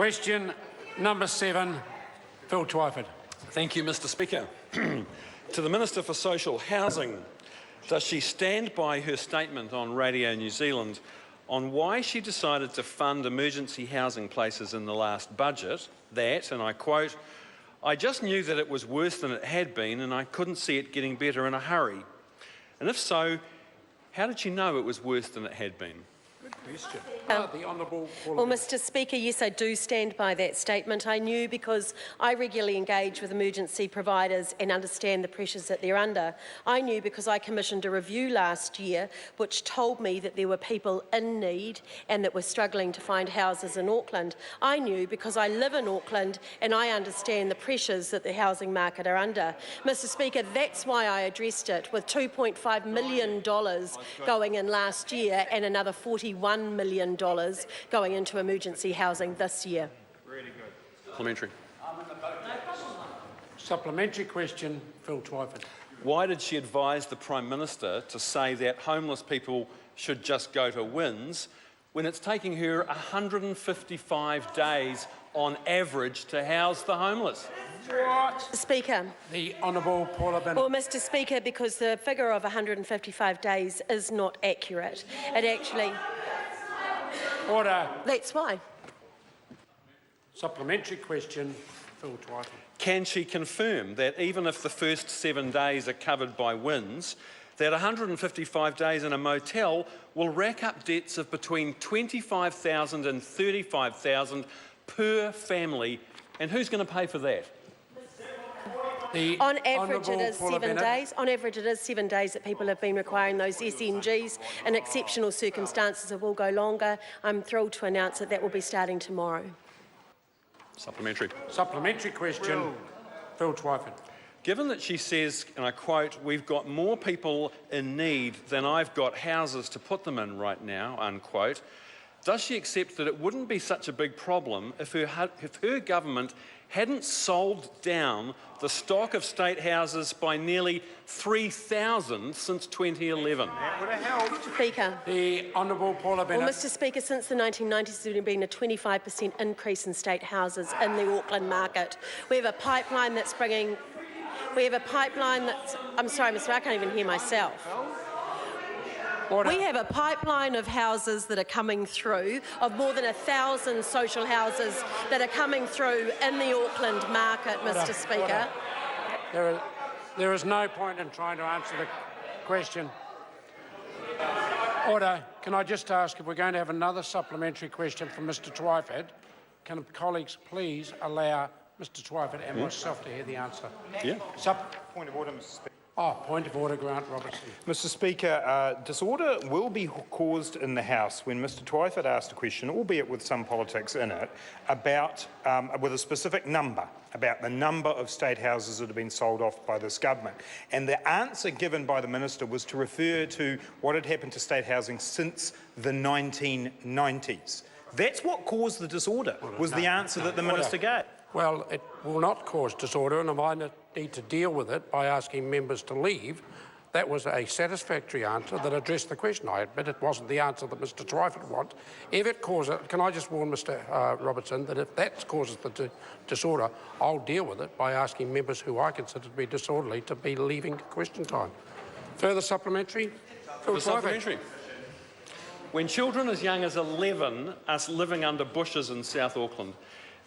Question number 7, Phil Twyford. Thank you, Mr Speaker. To the Minister for Social Housing, does she stand by her statement on Radio New Zealand on why she decided to fund emergency housing places in the last budget that, and I quote, "I just knew that it was worse than it had been and I couldn't see it getting better in a hurry"? And if so, how did she know it was worse than it had been? Good question. The Honourable Paula. Well, Mr Speaker, yes, I do stand by that statement. I knew because I regularly engage with emergency providers and understand the pressures that they're under. I knew because I commissioned a review last year which told me that there were people in need and that were struggling to find houses in Auckland. I knew because I live in Auckland and I understand the pressures that the housing market are under. Mr Speaker, that's why I addressed it with $2.5 million going in last year and another $41 million going into emergency housing this year. Really good. Supplementary. Supplementary question, Phil Twyford. Why did she advise the Prime Minister to say that homeless people should just go to WINS when it's taking her 155 days on average to house the homeless? What? Speaker. The Honourable Paula Bennett. Well, Mr Speaker, because the figure of 155 days is not accurate. It actually... Order. That's why. Supplementary question, Phil Twyford. Can she confirm that even if the first 7 days are covered by WINS, that 155 days in a motel will rack up debts of between $25,000 and $35,000 per family? And who's going to pay for that? On average, it is 7 days. On average, it is 7 days that people have been requiring those SNGs. In exceptional circumstances, it will go longer. I'm thrilled to announce that that will be starting tomorrow. Supplementary. Supplementary question, Phil Twyford. Given that she says, and I quote, "We've got more people in need than I've got houses to put them in right now," unquote, does she accept that it wouldn't be such a big problem if her government hadn't sold down the stock of state houses by nearly 3,000 since 2011? That would have helped. Speaker. The Honourable Paula Bennett. Well, Mr Speaker, since the 1990s, there has been a 25% increase in state houses in the Auckland market. We have a pipeline that's bringing... We have a pipeline that's... I'm sorry, Mr. I can't even hear myself. Order. We have a pipeline of houses that are coming through, of more than 1,000 social houses that are coming through in the Auckland market, Mr Speaker. There is no point in trying to answer the question. Order. Can I just ask if we're going to have another supplementary question from Mr Twyford? Can colleagues please allow Mr Twyford and myself to hear the answer? Yeah. Point of order, Mr Speaker. Point of order, Grant Robertson. Mr Speaker, disorder will be caused in the House when Mr Twyford asked a question, albeit with some politics in it, about, with a specific number, about the number of state houses that have been sold off by this government. And the answer given by the Minister was to refer to what had happened to state housing since the 1990s. That's what caused the disorder, was the answer that the Minister gave. Well, it will not cause disorder, and if I need to deal with it by asking members to leave, that was a satisfactory answer that addressed the question. I admit it wasn't the answer that Mr Twyford wants. If it causes, can I just warn Mr Robertson that if that causes the disorder, I'll deal with it by asking members who I consider to be disorderly to be leaving question time. Further supplementary? Phil Twyford. Supplementary. When children as young as 11 are living under bushes in South Auckland,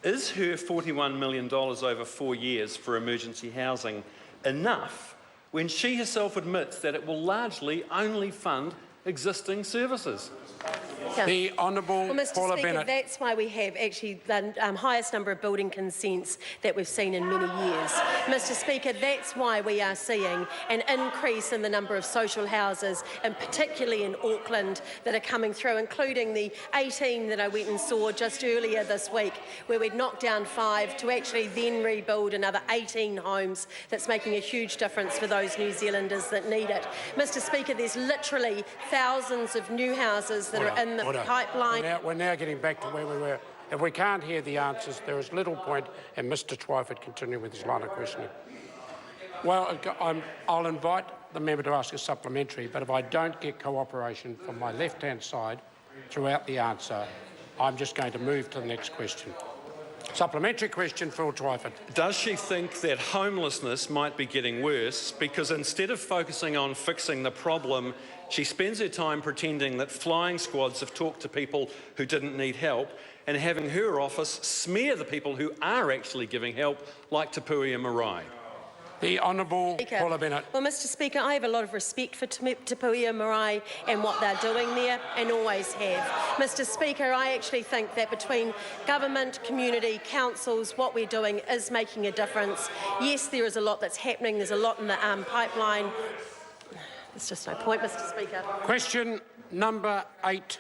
is her $41 million over 4 years for emergency housing enough when she herself admits that it will largely only fund existing services? The Honourable Well, Mr Paula Speaker, Bennett. that's why we have actually the highest number of building consents that we've seen in many years. Mr Speaker, that's why we are seeing an increase in the number of social houses, and particularly in Auckland, that are coming through, including the 18 that I went and saw just earlier this week, where we'd knocked down 5 to actually then rebuild another 18 homes. That's making a huge difference for those New Zealanders that need it. Mr Speaker, there's literally thousands of new houses that are in the pipeline. We're now getting back to where we were. If we can't hear the answers, there is little point in Mr Twyford continuing with his line of questioning. Well, I'll invite the member to ask a supplementary, but if I don't get cooperation from my left-hand side throughout the answer, I'm just going to move to the next question. Supplementary question, Phil Twyford. Does she think that homelessness might be getting worse because instead of focusing on fixing the problem, she spends her time pretending that flying squads have talked to people who didn't need help and having her office smear the people who are actually giving help, like Tapuia Marae? The Honourable Paula Bennett. Well, Mr Speaker, I have a lot of respect for Tapuia Marae and what they're doing there, and always have. Mr Speaker, I actually think that between government, community, councils, what we're doing is making a difference. Yes, there is a lot that's happening. There's a lot in the pipeline. There's just no point, Mr Speaker. Question number 8.